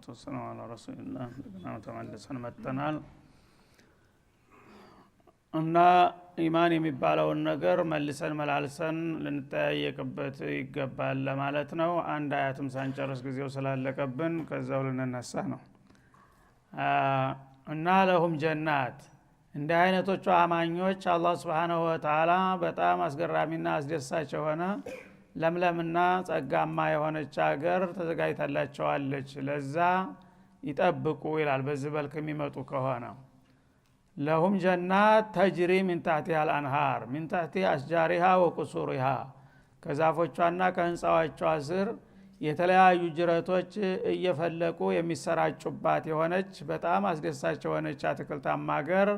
والصلاة والسلام على رسول الله ተመልሰን መጥተናል እና ኢማን የሚባለውን ነገር መልሰን መላልሰን ልንጠያየቅበት ይገባል ለማለት ነው። አንድ አያትም ሳንጨርስ ጊዜው ስላለቀብን ከዛው ልንነሳ ነው። እና ለሁም ጀናት እንደ አይነቶቹ አማኞች አላህ Subhanahu Wa Ta'ala በጣም አስገራሚና አስደሳች የሆነ ለምለምና ጸጋማ የሆነች ሀገር ተዘጋጅታላቸዋለች። ለዛ ይጠብቁ ይላል። በዚህ መልኩ የሚመጡ ከሆነ ለሁም ጀናት ተጅሪ من تحتها الانهار من تحت اشجارها وقصورها ከዛፎቿና ከህንጻዎቿ ስር የተለያዩ ጅረቶች እየፈለቁ የሚሰራጩባት የሆነች በጣም አስደሳች የሆነች አትክልታማ ሀገር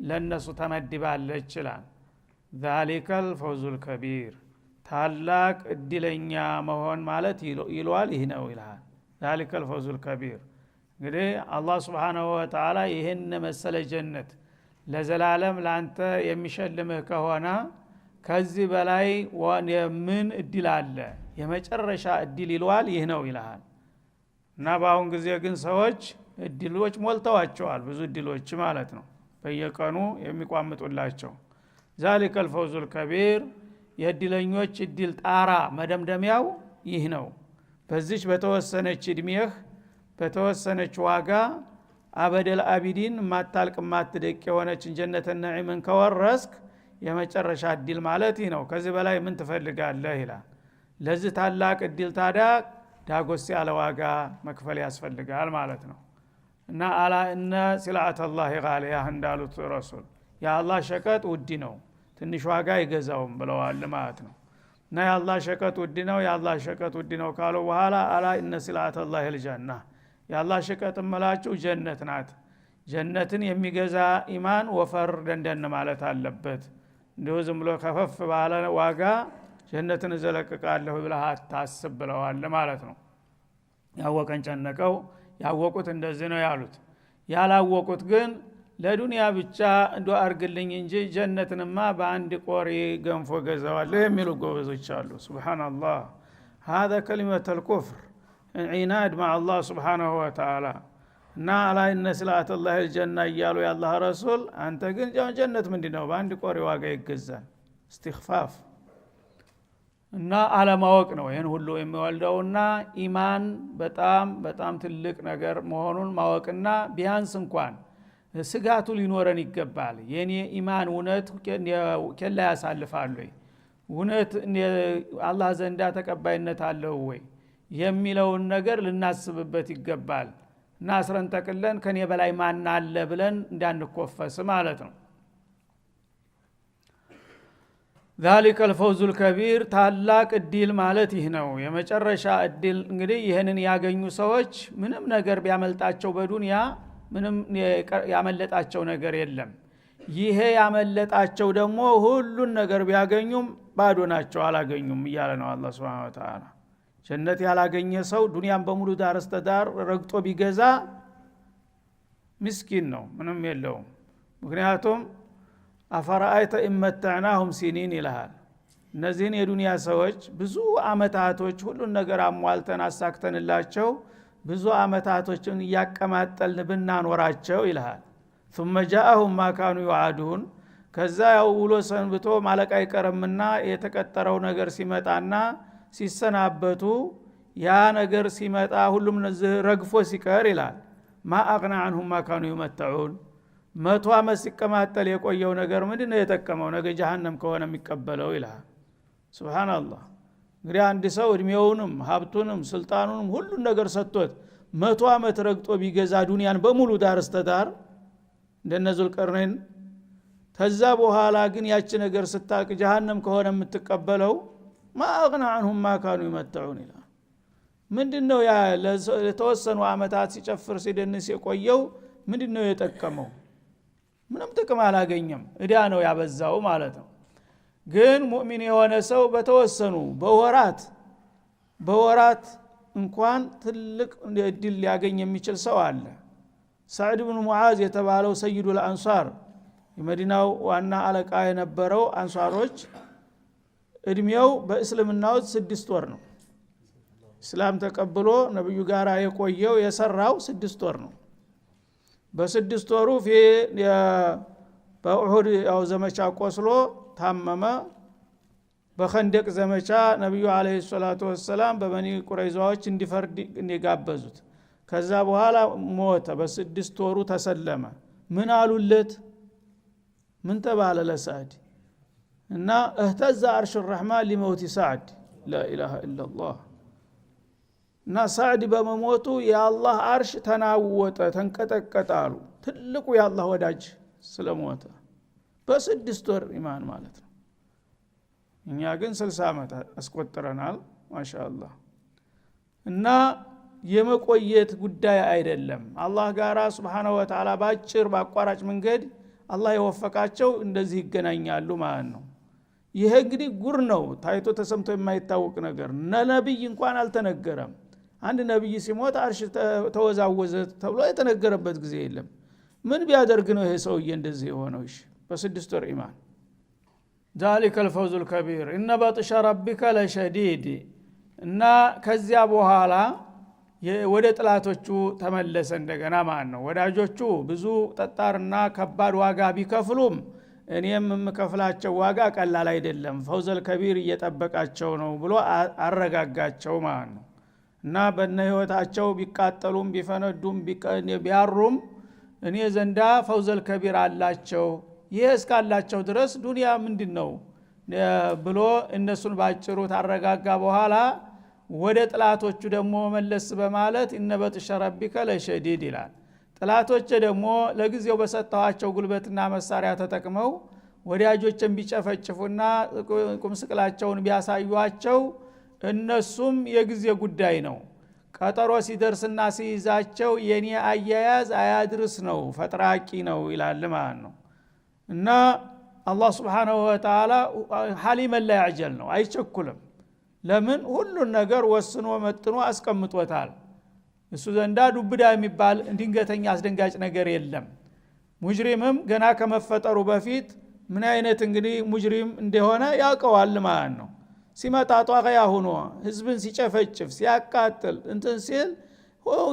ለነሱ ተመድባለች ይላል። ذلك الفوز الكبير ታላቅ እድለኛ መሆን ማለት ይሏል ይህ ነው ይላል። ذلك الفوز الكبير እንግዲህ አላህ Subhanahu Wa Ta'ala ይሄን መሰለ ጀነት ለዘላለም ላንተ የሚሸልምህ ከሆነ ከዚህ በላይ ምን እድል አለ? የመጨረሻ እድል ይሏል ይህ ነው ይላል። እና ባሁን ጊዜ ግን ሰዎች እድሎች ሞልተዋቸዋል፣ ብዙ እድሎች ማለት ነው በየቀኑ የሚቋምጡላቸው። ذلك الفوز الكبير የእድለኞች እድል ጣራ መደምደሚያው ይህ ነው። በዚች በተወሰነች እድሜህ በተወሰነች ዋጋ አበደል አቢዲን ማታልቅ ማትደቅ የሆነች ጀነተ ነዒምን ከወረስክ የመጨረሻ እድል ማለት ይህ ነው። ከዚህ በላይ ምን ትፈልጋለህ ይላል። ለዚህ ታላቅ እድል ታዲያ ዳጎስ ያለ ዋጋ መክፈል ያስፈልጋል ማለት ነው። እና አላ እነ ሲላአተ አላህ ጋሊያ እንዳሉት ረሱል የአላህ ሸቀጥ ውድ ነው፣ ትንሽ ዋጋ ይገዛውም ብለዋል ማለት ነው። እና የአላህ ሸቀጥ ውድ ነው፣ የአላህ ሸቀጥ ውድ ነው ካሉ በኋላ አላ እነ ሲላአተ አላህ ልጀና የአላህ ሸቀጥ መላችሁ ጀነት ናት። ጀነትን የሚገዛ ኢማን ወፈር ደንደን ማለት አለበት። እንደው ዝም ብሎ ከፈፍ ባለ ዋጋ ጀነትን ዘለቀቃለሁ ብለህ አታስብ ብለዋል ማለት ነው። ያወቀን ጨነቀው፣ ያወቁት እንደዚህ ነው ያሉት። ያላወቁት ግን ለዱንያ ብቻ እንዶ አርግልኝ እንጂ ጀነትንማ በአንድ ቆሪ ገንፎ ገዛዋለሁ የሚሉ ጎበዞች አሉ። ሱብሃንአላህ هذا كلمة الكفر عناد مع الله سبحانه وتعالى እና አላይ ነስላተ الله الجنة እያሉ ያላህ ረሱል አንተ ግን ጀነት ምንድነው በአንድ ቆሪ ዋጋ ይገዛል? استخفاف እና አለማወቅ ነው ይሄን ሁሉ የሚወልደውና ኢማን በጣም በጣም ትልቅ ነገር መሆኑን ማወቅና ቢያንስ እንኳን ስጋቱ ሊኖረን ይገባል። የኔ ኢማን እውነት ከላ ያሳልፋል ወይ? እውነት አላህ ዘንዳ ተቀባይነት አለው ወይ የሚለውን ነገር ልናስብበት ይገባል። እና አስረን ተቀለን ከኔ በላይ ማን አለ ብለን እንዳንኮፈስ ማለት ነው። ذلك الفوز الكبير ታላቅ እድል ማለት ይህ ነው። የመጨረሻ እድል እንግዲህ ይሄንን ያገኙ ሰዎች ምንም ነገር ቢያመልጣቸው በዱንያ ምንም ያመለጣቸው ነገር የለም። ይሄ ያመለጣቸው ደግሞ ሁሉን ነገር ቢያገኙም ባዶ ናቸው፣ አላገኙም እያለ ነው አላህ Subhanahu Wa Ta'ala። ጀነት ያላገኘ ሰው ዱንያን በሙሉ ዳርስተዳር ረግጦ ቢገዛ ምስኪን ነው፣ ምንም የለውም። ምክንያቱም አፈራአይተ ኢመተዕናሁም ሲኒን ይልሃል። እነዚህን የዱንያ ሰዎች ብዙ አመታቶች ሁሉን ነገር አሟልተን አሳክተንላቸው ብዙ አመታቶችን እያቀማጠልን ብናኖራቸው ይልሃል። ثم جاءهم ما كانوا يوعدون ከዛ ያው ውሎ ሰንብቶ ማለቃ ይቀርምና የተቀጠረው ነገር ሲመጣና ሲሰናበቱ ያ ነገር ሲመጣ ሁሉም ረግፎ ሲቀር ይላል ما اغنى عنهم ما كانوا يمتعون 100 አመት ሲቀማጠል የቆየው ነገር ምንድነው የተጠቀመው? ነገ ጀሃነም ከሆነ የሚቀበለው ይላል። ሱብሃንአላህ። እንግዲህ አንድ ሰው እድሜውንም ሀብቱንም ስልጣኑንም ሁሉን ነገር ሰጥቶት 100 አመት ረግጦ ቢገዛ ዱንያን በሙሉ ዳርስተዳር እንደነዙል ቀርነን ከዛ በኋላ ግን ያቺ ነገር ስታልቅ ጀሃነም ከሆነ የምትቀበለው ما اغنى عنهم ما كانوا يمتعون ይላል። ምንድነው ያ ለተወሰኑ አመታት ሲጨፍር ሲደንስ የቆየው ምንድነው የጠቀመው? ምንም ጥቅም አላገኘም፣ እዳ ነው ያበዛው ማለት ነው። ግን ሙእሚን የሆነ ሰው በተወሰኑ በወራት እንኳን ትልቅ እድል ሊያገኝ የሚችል ሰው አለ። ሰዕድ ብን ሙዓዝ የተባለው ሰይዱል አንሷር የመዲናው ዋና አለቃ የነበረው አንሷሮች እድሜው በእስልምናው 6 ወር ነው። እስላም ተቀብሎ ነብዩ ጋር የቆየው የሰራው 6 ወር ነው። በ6 ወሩ በኡሁድ ያው ዘመቻ ቆስሎ ታመመ። በኸንደቅ ዘመቻ ነብዩ አለይሂ ሰላቱ ወሰለም በበኒ ቁረይዛዎች እንዲፈርድ እንጋበዙት። ከዛ በኋላ ሞተ። በ6 ወሩ ተሰለመ። ምን አሉለት? ምን ተባለ ለሳዕድ? እና እህተዛ አርሽ الرحمن لموت سعد لا اله الا الله እና ሳዕድ በመሞቱ የአላህ አርሽ ተናወጠ ተንቀጠቀጠ አሉ። ትልቁ የአላህ ወዳጅ ስለሞተ በ6 ወር ኢማን ማለት ነው። እኛ ግን 60 ዓመት አስቆጥረናል ማሻአላህ። እና የመቆየት ጉዳይ አይደለም። አላህ ጋራ ሱብሃነሁ ወ ተዓላ ባጭር ባቋራጭ መንገድ አላህ የወፈቃቸው እንደዚህ ይገናኛሉ ማለት ነው። ይሄ እንግዲህ ጉር ነው፣ ታይቶ ተሰምቶ የማይታወቅ ነገር። ነብይ እንኳን አልተነገረም። አንድ ነብይ ሲሞት አርሽ ተወዛወዘ ተብሎ የተነገረበት ጊዜ የለም። ምን ቢያደርግ ነው ይሄ ሰውዬ እንደዚህ የሆነው? እሺ በ6 ወር ኢማን ذلك الفوز الكبير ان بطش ربك لشديد። እና ከዚያ በኋላ ወደ ጥላቶቹ ተመለሰ እንደገና ማለት ነው። ወዳጆቹ ብዙ ጠጣርና ከባድ ዋጋ ቢከፍሉም እኔም የምከፍላቸው ዋጋ ቀላል አይደለም፣ ፈውዘል ከቢር እየጠበቃቸው ነው ብሎ አረጋጋቸው ማለት ነው። እና በእነ ህይወታቸው ቢቃጠሉም ቢፈነዱም ቢያሩም እኔ ዘንዳ ፈውዘል ከቢር አላቸው። ይሄ እስካላቸው ድረስ ዱንያ ምንድነው ብሎ እነሱን ባጭሩ ታረጋጋ በኋላ ወደ ጥላቶቹ ደግሞ መለስ በማለት ኢነበጥሽ ረቢከ ለሸዲድ ይላል። ጥላቶች ደግሞ ለጊዜው በሰጣቸው ጉልበትና መሳሪያ ተጠቅመው ወዳጆችን ቢጨፈጭፉና ቁምስቅላቸውን ቢያሳዩአቸው እነሱም የጊዜ ጉዳይ ነው። ቀጠሮ ሲደርስና ሲይዛቸው የኔ አያያዝ አያድርስ ነው፣ ፈጥራቂ ነው ይላል ማለት ነው። እና አላህ Subhanahu Wa Ta'ala ሐሊመን ላ ያዕጀል ነው፣ አይቸኩልም። ለምን? ሁሉን ነገር ወስኖ መጥኖ አስቀምጦታል። እሱ ዘንዳ ዱብዳ የሚባል ድንገተኛ አስደንጋጭ ነገር የለም። ሙጅሪምም ገና ከመፈጠሩ በፊት ምን አይነት እንግዲህ ሙጅሪም እንደሆነ ያውቀዋል ማለት ነው። ሲመጣ ጧቂያ ሆኖ ህዝብን ሲጨፈጭፍ ሲያቃጥል እንትን ሲል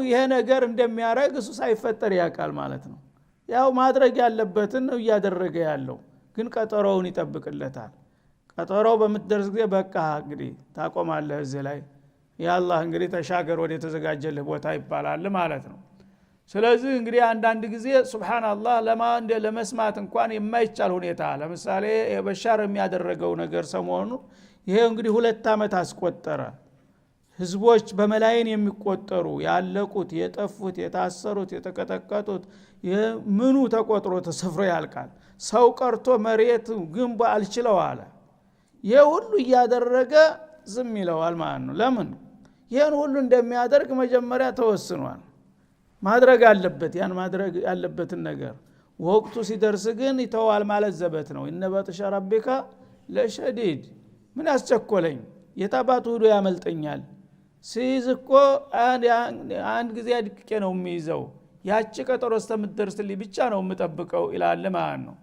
ይሄ ነገር እንደሚያረግ እሱ ሳይፈጠር ያውቃል ማለት ነው። ያው ማድረግ ያለበትን ነው እያደረገ ያለው፣ ግን ቀጠሮውን ይጠብቅለታል። ቀጠሮው በመድረስ ጊዜ በቃ እንግዲህ ታቆማለህ እዚህ ላይ ያላህ እንግዲህ ተሻገር ወደ ተዘጋጀልህ ቦታ ይባላል ማለት ነው። ስለዚህ እንግዲህ አንዳንድ ጊዜ ሱብሃንአላህ ለመስማት እንኳን የማይቻል ሁኔታ፣ ለምሳሌ የበሻር የሚያደረገው ነገር ሰሞኑ ይሄ እንግዲህ 2 ዓመት አስቆጠረ። ህዝቦች በመላይን የሚቆጠሩ ያለቁት፣ የጠፉት፣ የታሰሩት፣ የተቀጠቀጡት ምኑ ተቆጥሮ ተሰፍሮ ያልቃል። ሰው ቀርቶ መሬት ግንብ አልችለው አለ። ይሄ ሁሉ እያደረገ ዝም ይለዋል ማለት ነው። ለምን? ይሄን ሁሉ እንደሚያደርግ መጀመሪያ ተወስኗል። ማድረግ አለበት፣ ያን ማድረግ ያለበትን ነገር ወቅቱ ሲደርስ ግን ይተዋል ማለት ዘበት ነው። ኢነበጥሽ ረቢከ ለሸዲድ። ምን ያስቸኮለኝ? የታባቱ ሄዶ ያመልጠኛል። ሲይዝ እኮ አንድ ጊዜ አድቅቄ ነው የሚይዘው፣ ያቺ ቀጠሮ እስከምትደርስልኝ ብቻ ነው የምጠብቀው ይላል ማለት ነው።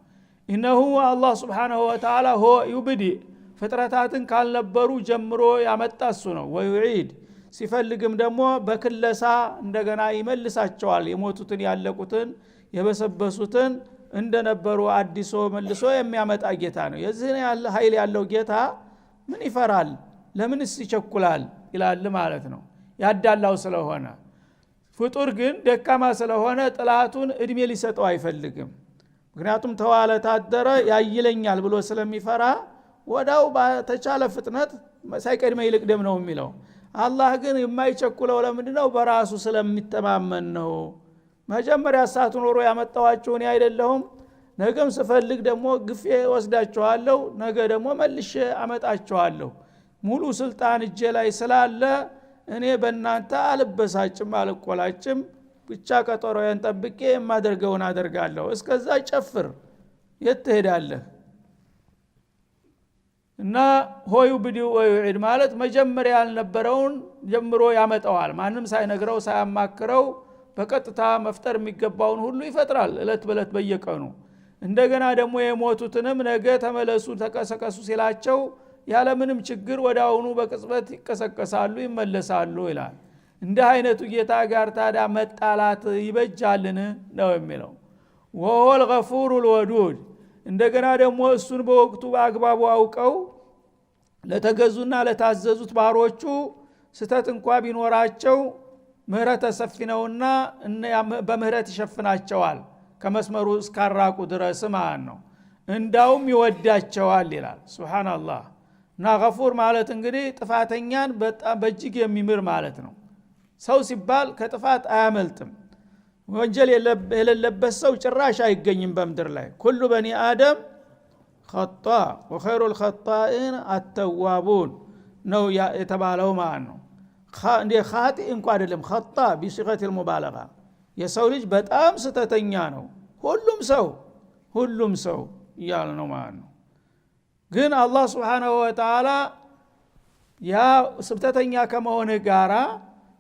ኢነሁ አላህ Subhanahu Wa Ta'ala ሆ ዩብዲ፣ ፍጥረታትን ካልነበሩ ጀምሮ ያመጣ እሱ ነው። ወይዒድ፣ ሲፈልግም ደግሞ በክለሳ እንደገና ይመልሳቸዋል። የሞቱትን ያለቁትን የበሰበሱትን እንደነበሩ አዲሶ መልሶ የሚያመጣ ጌታ ነው። የዚህ ያለ ኃይል ያለው ጌታ ምን ይፈራል? ለምንስ ይቸኩላል? ይላል ማለት ነው። ያዳላው ስለሆነ። ፍጡር ግን ደካማ ስለሆነ ጥላቱን እድሜ ሊሰጠው አይፈልግም። ምክንያቱም ተዋለ ታደረ ያይለኛል ብሎ ስለሚፈራ ወዳው በተቻለ ፍጥነት ሳይቀድመ ይልቅደም ነው የሚለው። አላህ ግን የማይቸኩለው ለምንድነው? በራሱ ስለሚተማመን ነው። መጀመሪያ ሰዓቱ ኖሮ ያመጣዋችሁ እኔ አይደለሁም፣ ነገም ስፈልግ ደግሞ ግፌ ወስዳቸዋለሁ፣ ነገ ደግሞ መልሼ አመጣቸዋለሁ። ሙሉ ስልጣን እጄ ላይ ስላለ እኔ በእናንተ አልበሳጭም አልቆላጭም፣ ብቻ ቀጠሮዬን ጠብቄ የማደርገውን አደርጋለሁ። እስከዛ ጨፍር፣ የት ትሄዳለህ? እና ሆዩ ቢዲው ወይዒድ ማለት መጀመሪያ ያልነበረውን ጀምሮ ያመጣዋል። ማንም ሳይነግረው ሳያማክረው በቀጥታ መፍጠር የሚገባውን ሁሉ ይፈጥራል እለት በእለት በየቀኑ። እንደገና ደግሞ የሞቱትንም ነገ ተመለሱ ተቀሰቀሱ ሲላቸው ያለ ምንም ችግር ወዳውኑ በቅጽበት ይቀሰቀሳሉ ይመለሳሉ ይላል። እንደ አይነቱ ጌታ ጋር ታዲያ መጣላት ይበጃልን ነው የሚለው። ወሁወል ገፉሩል ወዱድ እንደገና ደግሞ እሱን በወቅቱ በአግባቡ አውቀው ለተገዙና ለታዘዙት ባሮቹ ስተት እንኳን ቢኖራቸው ምህረት ሰፊ ነውና በምህረት ይሸፍናቸዋል ከመስመሩ እስካራቁ ድረስ ማለት ነው። እንዳውም ይወዳቸዋል ይላል። ሱብሃንአላህ። እና ገፉር ማለት እንግዲህ ጥፋተኛን በጣም በእጅግ የሚምር ማለት ነው። ሰው ሲባል ከጥፋት አያመልጥም። ወንጀል የሌለበት ሰው ጭራሽ አይገኝም በምድር ላይ። ኩሉ በኒ አደም ኸጣ ወኸይሩል ኸጣኢን አተዋቡን ነው የተባለው ማለት ነው። እንደ ኻጢ እንኳን አይደለም፣ ኸጣ ቢሲገቲል ሙባለጋ የሰው ልጅ በጣም ስተተኛ ነው። ሁሉም ሰው እያለ ነው ማለት ነው። ግን አላህ Subhanahu Wa Ta'ala ያ ስተተኛ ከመሆነ ጋራ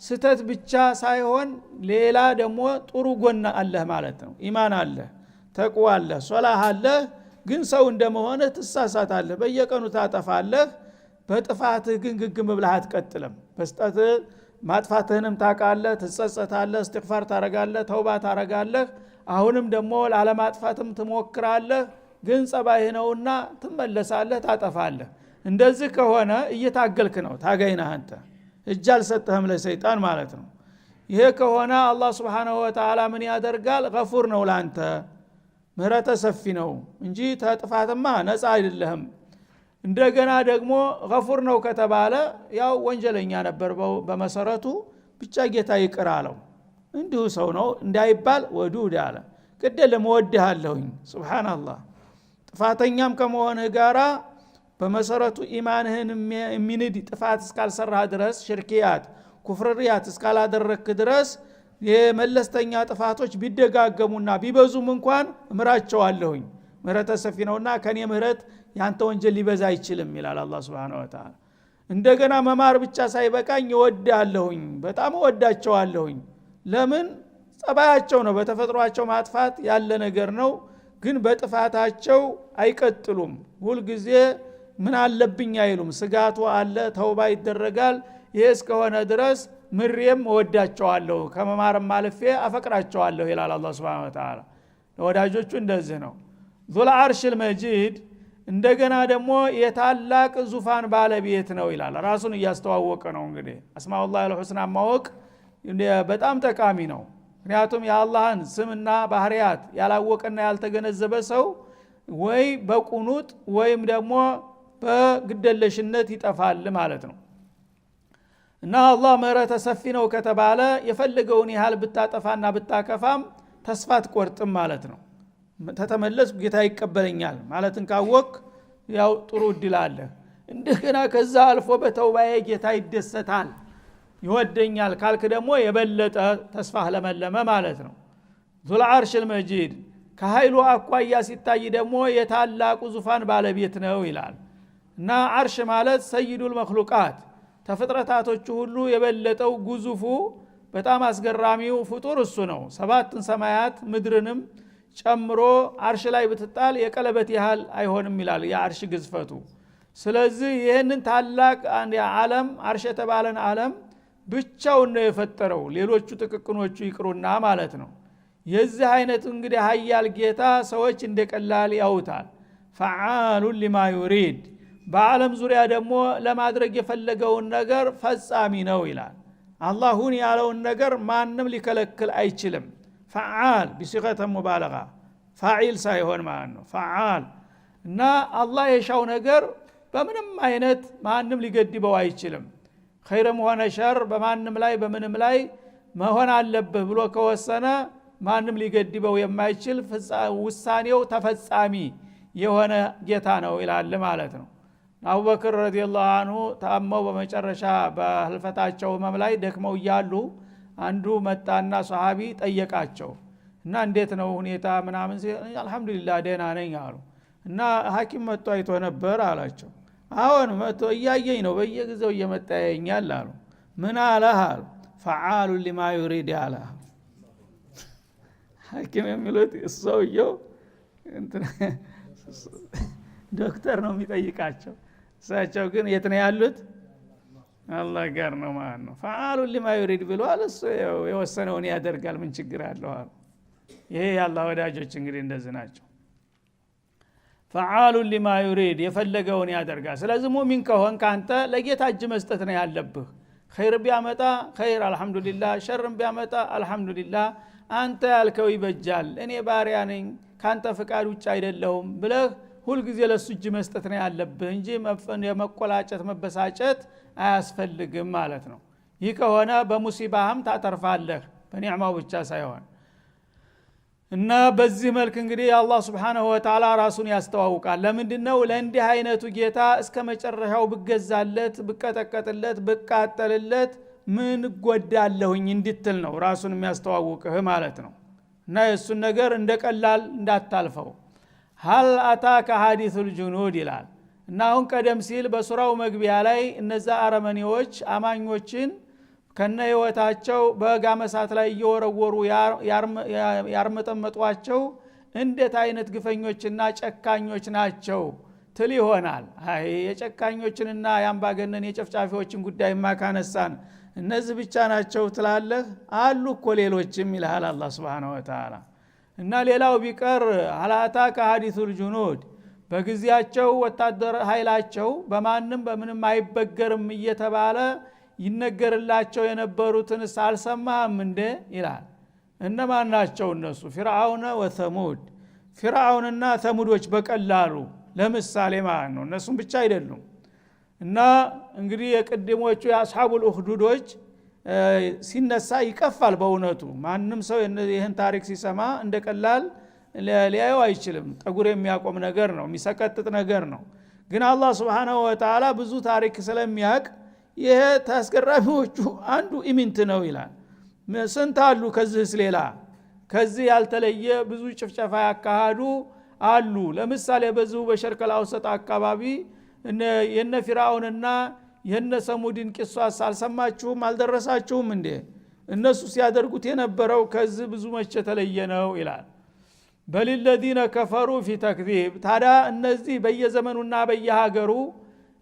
ስተት ብቻ ሳይሆን ሌላ ደግሞ ጥሩ ጎን አለህ ማለት ነው። ኢማን አለህ፣ ተቅዋ አለህ፣ ሶላህ አለህ። ግን ሰው እንደመሆነ ትሳሳታለህ፣ በየቀኑ ታጠፋለህ። በጥፋትህ ግን ግግም ብለህ አትቀጥልም። በስጠት ማጥፋትህንም ታውቃለህ፣ ትጸጸታለህ፣ እስትግፋር ታረጋለህ፣ ተውባ ታረጋለህ። አሁንም ደግሞ ላለማጥፋትም ትሞክራለህ። ግን ጸባይህ ነውና ትመለሳለህ፣ ታጠፋለህ። እንደዚህ ከሆነ እየታገልክ ነው፣ ታጋይነህ አንተ እጅ አልሰጠህም ለሰይጣን ማለት ነው። ይሄ ከሆነ አላህ Subhanahu Wa Ta'ala ምን ያደርጋል? ገፉር ነው ላንተ፣ ምህረተ ሰፊ ነው እንጂ ተጥፋትማ ነፃ አይደለህም። እንደገና ደግሞ ገፉር ነው ከተባለ ያው ወንጀለኛ ነበር በመሰረቱ፣ ብቻ ጌታ ይቅር አለው። እንዲሁ ሰው ነው እንዳይባል ወዱድ አለ። ግደለም ወድሃለሁኝ። ሱብሃንአላህ። ጥፋተኛም ከመሆንህ ጋራ በመሰረቱ ኢማንህን የሚንድ ጥፋት እስካልሰራህ ድረስ፣ ሽርኪያት ኩፍርያት እስካላደረክ ድረስ የመለስተኛ ጥፋቶች ቢደጋገሙና ቢበዙም እንኳን እምራቸዋለሁኝ። ምህረተ ሰፊ ነውና ከኔ ምህረት ያንተ ወንጀል ሊበዛ አይችልም ይላል አላህ Subhanahu Wa Ta'ala። እንደገና መማር ብቻ ሳይበቃኝ እወዳለሁኝ፣ በጣም እወዳቸዋለሁኝ። ለምን? ጸባያቸው ነው፣ በተፈጥሯቸው ማጥፋት ያለ ነገር ነው። ግን በጥፋታቸው አይቀጥሉም። ሁል ጊዜ ምን አለብኝ አይሉም። ስጋቱ አለ፣ ተውባ ይደረጋል። ይሄ እስከሆነ ድረስ ምሬም እወዳቸዋለሁ፣ ከመማርም ማለፌ አፈቅራቸዋለሁ ይላል አላህ Subhanahu Wa Ta'ala። ወዳጆቹ እንደዚህ ነው። ዙል አርሽል መጂድ እንደገና ደግሞ የታላቅ ዙፋን ባለቤት ነው ይላል። ራሱን እያስተዋወቀ ነው። እንግዲህ አስማኡላህ አልሁስና ማወቅ በጣም ጠቃሚ ነው። ምክንያቱም የአላህን ስምና ባህሪያት ያላወቀና ያልተገነዘበ ሰው ወይ በቁኑጥ ወይም ደግሞ በግደለሽነት ይጠፋል ማለት ነው። እና አላህ ምህረተ ሰፊ ነው ከተባለ የፈለገውን ያህል ብታጠፋና ብታከፋም ተስፋ አትቆርጥም ማለት ነው። ተተመለስኩ ጌታ ይቀበለኛል ማለትን ካወቅ ያው ጥሩ እድል አለ። እንደገና ከዛ አልፎ በተውባዬ ጌታ ይደሰታል ይወደኛል ካልክ ደግሞ የበለጠ ተስፋህ ለመለመ ማለት ነው። ዙል አርሽል መጂድ ከኃይሉ አኳያ ሲታይ ደግሞ የታላቁ ዙፋን ባለቤት ነው ይላል። እና አርሽ ማለት ሰይዱል መክሉቃት ተፍጥረታቶቹ ሁሉ የበለጠው ግዙፉ በጣም አስገራሚው ፍጡር እሱ ነው። ሰባትን ሰማያት ምድርንም ጨምሮ አርሽ ላይ ብትጣል የቀለበት ያህል አይሆንም ይላል የአርሽ ግዝፈቱ። ስለዚህ ይህንን ታላቅ ዓለም አርሽ የተባለን ዓለም ብቻውን ነው የፈጠረው፣ ሌሎቹ ጥቅቅኖቹ ይቅሩና ማለት ነው። የዚህ አይነት እንግዲህ ኃያል ጌታ ሰዎች እንደቀላል ያውታል። ፈዓሉ ሊማ ዩሪድ በዓለም ዙሪያ ደግሞ ለማድረግ የፈለገውን ነገር ፈጻሚ ነው ይላል። አላሁን ያለውን ነገር ማንም ሊከለክል አይችልም። ፈዓል ቢሲገተ ሙባለጋ ፋዒል ሳይሆን ማለት ነው። ፈዓል እና አላህ የሻው ነገር በምንም አይነት ማንም ሊገድበው አይችልም። ኸይርም ሆነ ሸር በማንም ላይ በምንም ላይ መሆን አለበት ብሎ ከወሰነ ማንም ሊገድበው የማይችል ውሳኔው ተፈጻሚ የሆነ ጌታ ነው ይላል ማለት ነው። አቡበክር ረዲየላሁ ዐንሁ ታመው በመጨረሻ በህልፈታቸው ህመም ላይ ደክመው እያሉ አንዱ መጣና ሷሃቢ ጠየቃቸው እና እንዴት ነው ሁኔታ ምናምን ሲል አልহামዱሊላህ ደህና ነኝ አሉ። እና ሐኪም መጥቶ አይቶ ነበር አላቸው። አሁን መጥቶ እያየኝ ነው በየጊዜው እየመጣ ያየኛል አሉ። ምን አለህ አሉ። ፈዓሉ ሊማ ዩሪድ አለ። ሐኪም የሚሉት ሰውየው ዶክተር ነው የሚጠይቃቸው። እሳቸው ግን የት ነው ያሉት? አላህ ጋር ነው ማለት ነው። ፈዓሉ ሊማ ዩሪድ ብሏል። እሱ የወሰነውን ያደርጋል፣ ምን ችግር አለው? ይሄ የአላህ ወዳጆች እንግዲህ እንደዚህ ናቸው። ፈዓሉ ሊማ ዩሪድ የፈለገውን ያደርጋል። ስለዚህ ሙእሚን ከሆንክ አንተ ለጌታ እጅ መስጠት ነው ያለብህ። ኸይር ቢያመጣ ኸይር አልহামዱሊላህ፣ ሸርም ቢያመጣ አልহামዱሊላህ፣ አንተ ያልከው ይበጃል፣ እኔ ባሪያ ነኝ ካንተ ፍቃድ ውጭ አይደለሁም ብለህ ሁሉ ጊዜ ለሱ እጅ መስጠት ነው ያለብህ እንጂ የመቆላጨት መበሳጨት አያስፈልግም ማለት ነው። ይህ ከሆነ በሙሲባህም ታተርፋለህ በኒዕማው ብቻ ሳይሆን። እና በዚህ መልክ እንግዲህ አላህ Subhanahu Wa Ta'ala ራሱን ያስተዋውቃል። ለምንድነው ለእንዲህ አይነቱ ጌታ እስከ መጨረሻው ብገዛለት ብቀጠቀጥለት ብቃጠልለት ምን ጎዳለሁኝ እንድትል ነው ራሱን የሚያስተዋውቅህ ማለት ነው። እና የሱን ነገር እንደቀላል እንዳታልፈው። ሀል አታከ ሐዲሱል ጁኑድ ይላል። እና አሁን ቀደም ሲል በሱራው መግቢያ ላይ እነዛ አረመኔዎች አማኞችን ከነ ህይወታቸው በጋመሳት ላይ እየወረወሩ ያርመጠመጧቸው እንዴት አይነት ግፈኞችና ጨካኞች ናቸው ትል ይሆናል። አይ የጨካኞችንና ያምባገነን የጨፍጫፊዎችን ጉዳይማ ካነሳን እነዚህ ብቻ ናቸው ትላለህ? አሉ እኮ ሌሎችም ይልሃል አላህ Subhanahu Wa Ta'ala። እና ሌላው ቢቀር አላታ ከሐዲሱል ጁኑድ በግዚያቸው ወታደር ኃይላቸው በማንም በምንም አይበገርም እየተባለ ይነገርላቸው የነበሩትን አልሰማህም እንደ ይላል። እነማን ናቸው እነሱ? ፊርዓውን ወተሙድ። ፊርዓውንና ተሙዶች በቀላሉ ለምሳሌ ማለት ነው። እነሱም ብቻ አይደሉም። እና እንግዲህ የቀደሞቹ የአስሐቡል ኡኽዱዶች ሲነሳ ይቀፋል በእውነቱ። ማንም ሰው ይህን ታሪክ ሲሰማ እንደቀላል ሊያየው አይችልም። ጠጉር የሚያቆም ነገር ነው፣ የሚሰቀጥጥ ነገር ነው። ግን አላህ Subhanahu Wa Ta'ala ብዙ ታሪክ ስለሚያውቅ ይሄ ታስገራሚዎቹ አንዱ ኢሚንት ነው ይላል። ስንት አሉ ከዚህስ ሌላ ከዚህ ያልተለየ ብዙ ጭፍጨፋ ያካሃዱ አሉ። ለምሳሌ በዚሁ በሸርቀል አውሰጥ አካባቢ የነ ፊርዓውንና የነ ሰሙድን ቂሷስ አልሰማችሁም? አልደረሳችሁም እንዴ? እነሱ ሲያደርጉት የነበረው ከዚህ ብዙ መቼ ተለየ ነው ይላል። በልለዚነ ከፈሩ ፊ ተክዚብ። ታዲያ እነዚህ በየዘመኑና በየሀገሩ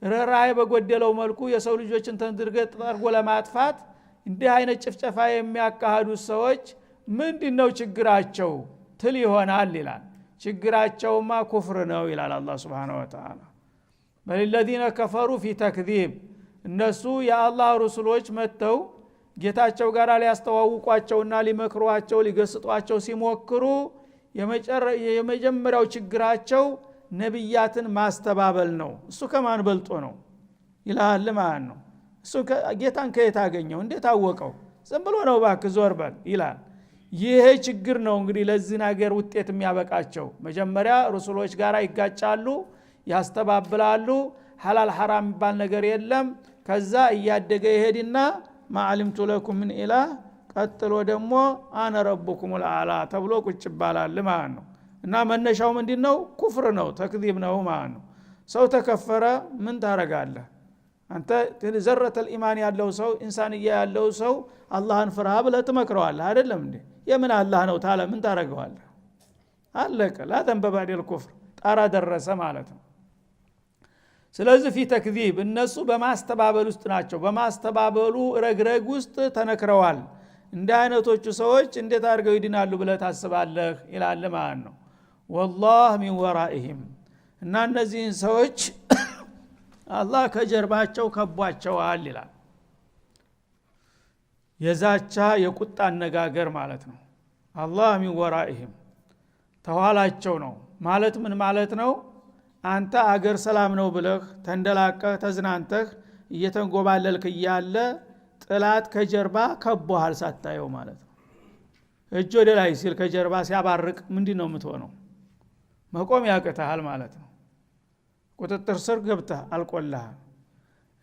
ርህራሄ በጎደለው መልኩ የሰው ልጆችን ተንድርገት ጠርጎ ለማጥፋት እንዲህ አይነት ጭፍጨፋ የሚያካሂዱ ሰዎች ምንድነው ችግራቸው ትል ይሆናል ይላል። ችግራቸውማ ኩፍር ነው ይላል አላህ Subhanahu Wa Ta'ala። በልለዚነ ከፈሩ ፊ ተክዚብ። እነሱ የአላህ ረሱሎች መተው ጌታቸው ጋር ሊያስተዋውቋቸውና ሊመክሯቸው ሊገስጧቸው ሲሞክሩ የመጀመሪያው ችግራቸው ነብያትን ማስተባበል ነው። እሱ ከማን በልጦ ነው ይላል ማለት ነው። እሱ ጌታን ከየት አገኘው? እንዴት አወቀው? ዝም ብሎ ነው እባክህ ዞር በል ይላል። ይሄ ችግር ነው እንግዲህ ለዚህ ነገር ውጤት የሚያበቃቸው። መጀመሪያ ረሱሎች ጋር ይጋጫሉ፣ ያስተባብላሉ፣ ሐላል ሐራም የሚባል ነገር የለም። ከዛ እያደገ ይሄድና ማዓሊምቱ ለኩም ምን ኢላህ፣ ቀጥሎ ደግሞ አነ ረቡኩሙል አዕላ ተብሎ ቁጭ ይባላል ማለት ነው። እና መነሻው ምንድነው? ኩፍር ነው፣ ተክዚብ ነው ማለት ነው። ሰው ተከፈረ ምን ታረጋለህ አንተ? ዘረተል ኢማን ያለው ሰው ኢንሳንያ ያለው ሰው አላህን ፍራ ብለህ ትመክረዋለህ አይደለም እንዴ? የምን አላህ ነው ታለ ምን ታረጋዋለህ? አለቀ። ላ ተንበባዲል ኩፍር ጣራ ደረሰ ማለት ነው። ስለዚህ ፊ ተክዚብ እነሱ በማስተባበል ውስጥ ናቸው። በማስተባበሉ ረግረግ ውስጥ ተነክረዋል። እንደ አይነቶቹ ሰዎች እንዴት አድርገው ይድናሉ ብለህ ታስባለህ ይላል ማለት ነው። ወላህ ሚን ወራኢሂም። እና እነዚህን ሰዎች አላህ ከጀርባቸው ከቧቸዋል ይላል። የዛቻ የቁጣ አነጋገር ማለት ነው። አላህ ሚን ወራኢሂም ተኋላቸው ነው ማለት ምን ማለት ነው? አንተ አገር ሰላም ነው ብለህ ተንደላቀህ ተዝናንተህ እየተንጎባለልክ እያለ ጥላት ከጀርባ ከቧሃል ሳታየው ማለት ነው። እጅ ወደ ላይ ሲል ከጀርባ ሲያባርቅ ምንድነው የምትሆነው? መቆም ያቅተሃል ማለት ነው። ቁጥጥር ስር ገብተህ አልቆልሃል።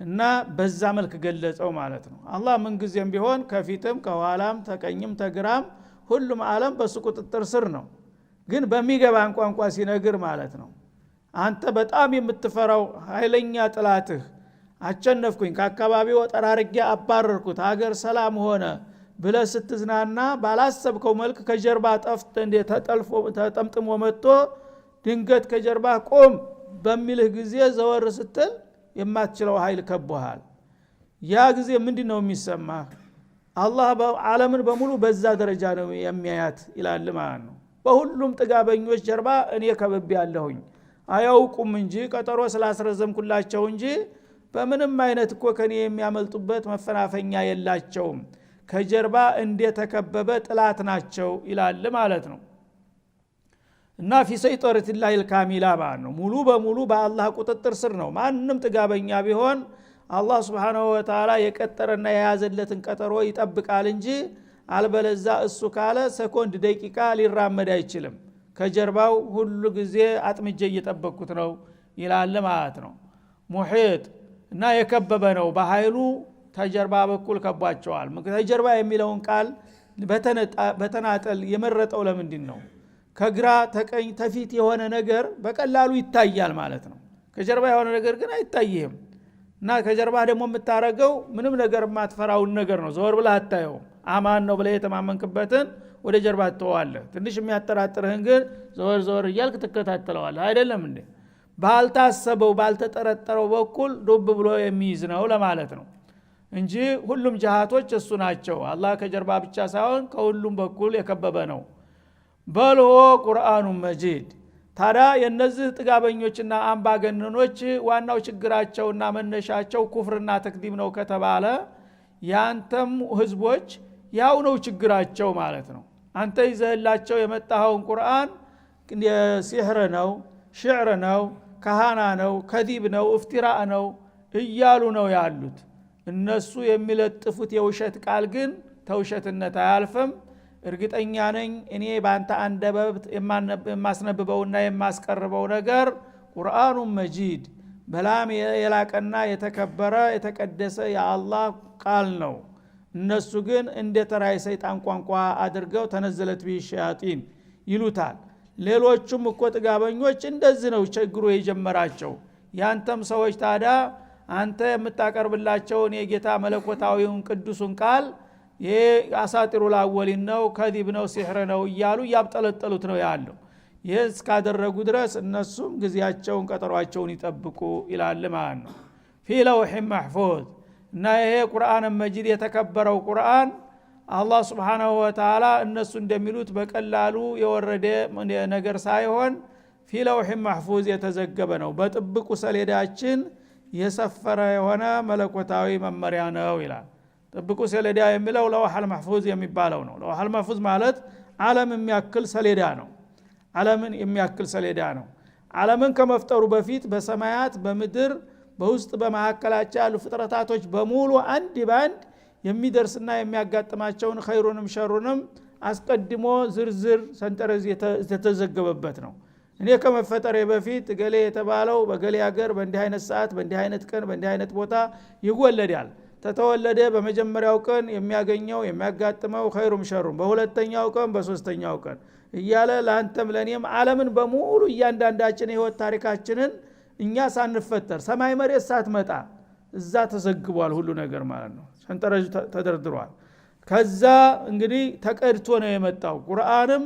እና በዛ መልክ ገለጸው ማለት ነው። አላህ ምን ጊዜም ቢሆን ከፊትም ከኋላም ተቀኝም ተግራም ሁሉም ዓለም በሱ ቁጥጥር ስር ነው። ግን በሚገባን ቋንቋ ሲነግር ማለት ነው አንተ በጣም የምትፈራው ኃይለኛ ጥላትህ አቸነፍኩኝ ከአካባቢው ጠራርጌ አባረርኩት ሀገር ሰላም ሆነ ብለህ ስትዝናና ባላሰብከው መልክ ከጀርባ ጠፍተ እንደ ተጠልፎ ተጠምጥሞ መጥቶ ድንገት ከጀርባ ቆም በሚልህ ጊዜ ዘወር ስትል የማትችለው ኃይል ከቦሃል ያ ጊዜ ምንድነው የሚሰማህ አላህ ዓለምን በሙሉ በዛ ደረጃ ነው የሚያያት ይላል ማለት ነው በሁሉም ጥጋበኞች ጀርባ እኔ ከበብ ያለሁኝ አያውቁም እንጂ ቀጠሮ ስላስረዘምኩላቸው እንጂ በምንም አይነት እኮ ከኔ የሚያመልጡበት መፈናፈኛ የላቸውም ከጀርባ እንደተከበበ ጥላት ናቸው ይላል ማለት ነው እና في سيطرة الله الكاملة ማለት ነው ሙሉ በሙሉ በአላህ ቁጥጥር ስር ነው ማንንም ጥጋበኛ ቢሆን አላህ Subhanahu Wa Ta'ala የቀጠረና የያዘለትን ቀጠሮ ይጠብቃል እንጂ አልበለዛ እሱ ካለ ሰኮንድ ደቂቃ ሊራመድ አይችልም ከጀርባው ሁሉ ጊዜ አጥምጄ እየጠበቅኩት ነው ይላል ማለት ነው ሙሂጥ እና የከበበ ነው በኃይሉ ተጀርባ በኩል ከቧቸዋል ተጀርባ የሚለውን ቃል በተናጠል የመረጠው ለምንድን ነው ከግራ ተቀኝ ተፊት የሆነ ነገር በቀላሉ ይታያል ማለት ነው ከጀርባ የሆነ ነገር ግን አይታይም እና ከጀርባ ደግሞ የምታረገው ምንም ነገር ማትፈራውን ነገር ነው ዞር ብለህ አታየው አማን ነው ብለህ የተማመንክበትን ወደ ጀርባ ተዋለህ ትንሽ የሚያጠራጥርህን ግን ዞር ዞር እያልክ ተከታተለዋለህ አይደለም እንዴ ባልታሰበው ባልተጠረጠረው በኩል ዱብ ብሎ የሚይዝ ነው ለማለት ነው እንጂ ሁሉም ጃሃቶች እሱ ናቸው አላህ ከጀርባ ብቻ ሳይሆን ከሁሉም በኩል የከበበ ነው በልሆ ቁርአኑ መጂድ ታዲያ የነዚህ ጥጋበኞችና አምባገነኖች ዋናው ችግራቸውና መነሻቸው ኩፍርና ተክዲም ነው ከተባለ ያንተም ህዝቦች ያው ነው ችግራቸው ማለት ነው አንተ ይዘህላቸው የመጣኸውን ቁርአን ሲህር ነው ሽዕር ነው ካሃና ነው ከዲብ ነው እፍትራእ ነው እያሉ ነው ያሉት እነሱ የሚለጥፉት የውሸት ቃል ግን ተውሸትነት አያልፍም እርግጠኛ ነኝ እኔ ባንተ አንደበት የማስነብበውና የማስቀርበው ነገር ቁርአኑ መጂድ በላም የላቀና የተከበረ የተቀደሰ የአላህ ቃል ነው እነሱ ግን እንደ ተራይ ሰይጣን ቋንቋ አድርገው ተነዘለት ቢሻያጢን ይሉታል ሌሎቹም እኮ ጥጋበኞች እንደዚህ ነው ችግሩ የጀመራቸው ያንተም ሰዎች ታዳ አንተ የምታቀርብላቸውን የጌታ መለኮታዊውን ቅዱሱን ቃል የአሳጢሩ ላወሊን ነው ከዲብ ነው ሲህር ነው እያሉ ያብጠለጠሉት ነው ያለው ይህ እስካደረጉ ድረስ እነሱም ግዚያቸውን ቀጠሯቸውን ይጠብቁ ይላል ማለት ነው في لوح محفوظ እና ይሄ ቁርአን መጂድ የተከበረው ቁርአን አላህ Subhanahu Wa Ta'ala እነሱ እንደሚሉት በቀላሉ የወረደ ነገር ሳይሆን في لوح محفوظ የተዘገበ ነው በጥብቁ ሰሌዳችን የሰፈረ የሆነ መለኮታዊ መመሪያ ነው ይላል ጥብቁ ሰሌዳ የሚለው ለውሐል መህፉዝ የሚባለው ነው ለውሐል መህፉዝ ማለት ዓለም የሚያክል ሰሌዳ ነው ዓለምን የሚያክል ሰሌዳ ነው ዓለምን ከመፍጠሩ በፊት በሰማያት በምድር በውስጥ በመሐከላቸው ያሉ ፍጥረታቶች በሙሉ አንድ ባንድ የሚደርስና የሚያጋጥማቸውን ኸይሩንም ሸሩንም አስቀድሞ ዝርዝር ሰንጠረዥ የተዘገበበት ነው እኔ ከመፈጠሬ በፊት ገሌ የተባለው በገሌ ሀገር በእንዲህ አይነት ሰዓት በእንዲህ አይነት ቀን በእንዲህ አይነት ቦታ ይወለዳል ተተወለደ በመጀመሪያው ቀን የሚያገኘው የሚያጋጥመው ኸይሩም ሸሩም በሁለተኛው ቀን በሶስተኛው ቀን እያለ ላንተም ለኔም ዓለምን በሙሉ እያንዳንዳችን የህይወት ታሪካችንን እኛ ሳንፈጠር ሰማይ መሬት ሳትመጣ እዛ ተዘግቧል ሁሉ ነገር ማለት ነው ሰንጠረዥ ተደርድሯል ከዛ እንግዲህ ተቀድቶ ነው የመጣው ቁርአንም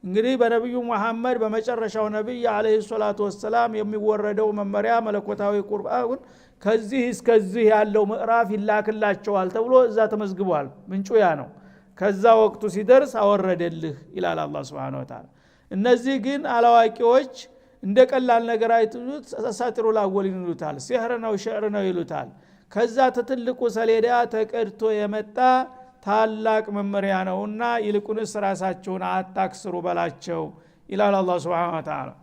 እንግዲህ በነብዩ መሐመድ በመጨረሻው ነብይ አለይሂ ሰላቱ ወሰለም የሚወረደው መመሪያ መለኮታዊ ቁርአን ከዚህ እስከዚህ ያለው ምዕራፍ ይላክላቸዋል ተብሎ እዛ ተመዝግቧል ምንጩ ያ ነው ከዛ ወቅቱ ሲደርስ አወረደልህ ይላል አላህ Subhanahu Wa Ta'ala እነዚህ ግን አላዋቂዎች እንደቀላል ነገር አይቱት አሳጢሩ ላወሊን ይሉታል ሲህር ነው ሽዕር ነው ይሉታል ከዛ ተትልቁ ሰሌዳ ተቀድቶ የመጣ ታላቅ መመሪያ ነውና ይልቁንስ ራሳቸውን አታክስሩ በላቸው ይላል አላህ Subhanahu Wa Ta'ala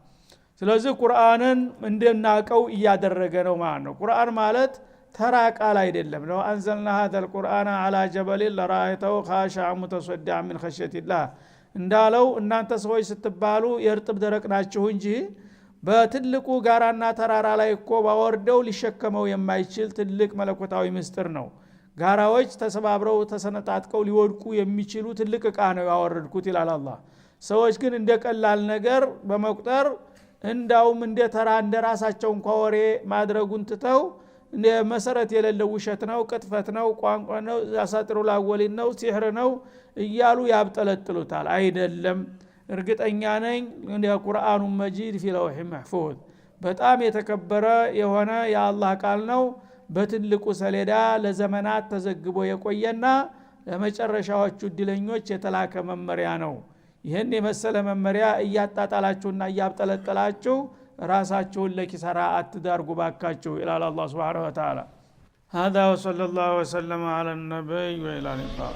ስለዚህ ቁርአንን እንደናቀው እያደረገ ነው ማለት ነው ቁርአን ማለት ተራ ቃል አይደለም ነው አንዘልና هذا القرآن على جبل لرأيته خاشعا متصدعا من خشية الله እንዳለው እናንተ ሰዎች ስትባሉ የርጥብ ደረቅ ናችሁ እንጂ በትልቁ ጋራና ተራራ ላይ እኮ ባወርደው ሊሸከመው የማይችል ትልቅ መለኮታዊ ምስጢር ነው ጋራዎች ተሰባብረው ተሰነጣጥቀው ሊወድቁ የሚችሉ ትልቅ ዕቃ ነው ያወረድኩት ይላል አላህ ሰዎች ግን እንደቀላል ነገር በመቁጠር እንዳውም እንደ ተራ እንደራሳቸው እንኳን ወሬ ማድረጉን ትተው እንደ መሰረት የሌለው ውሸት ነው ቅጥፈት ነው ቋንቋ ነው አሳጥሩ ላወሊን ነው ሲህር ነው እያሉ ያብጠለጥሉታል አይደለም እርግጠኛ ነኝ እንደ ቁርአኑ መጂድ في لوح محفوظ በጣም የተከበረ የሆነ የአላህ ቃል ነው በትልቁ ሰሌዳ ለዘመናት ተዘግቦ የቆየና ለመጨረሻዎቹ እድለኞች የተላከ መመሪያ ነው ይሄን የመሰለ መመሪያ እያጣጣላችሁና እያብጠለጠላችሁ ራሳችሁን ለኪሳራ አትዳርጉ ባካችሁ ኢላላ አላህ Subhanahu Wa Ta'ala هذا وصلى الله وسلم على النبي وإلى اللقاء